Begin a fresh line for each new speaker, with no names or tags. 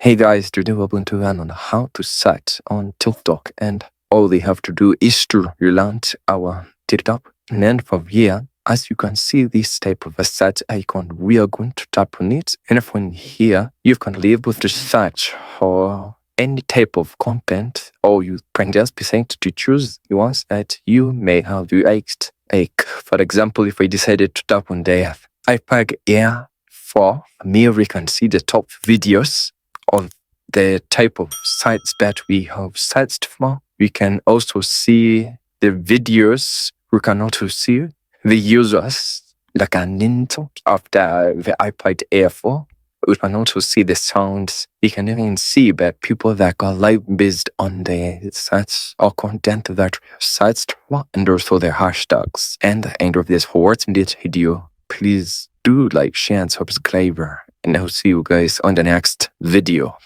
Hey guys, today we're going to learn on how to search on TikTok, and all they have to do is to launch our TikTok. And then from here, as you can see this type of a search icon, we are going to tap on it. And from here, you can be able to search for any type of content, or you can just be saying to choose the ones that you may have liked. Like, for example, if I decided to tap on the iPad Air 4, here we can see the top videos of the type of sites that we have searched for. We can also see the videos. We can also see the users, like an intro after the iPad Air 4. We can also see the sounds. We can even see the people that got live based on the search or content that we have searched for, and also the hashtags. And the end of this, for watching this video, please do like, share, and subscribe. And I'll see you guys on the next video.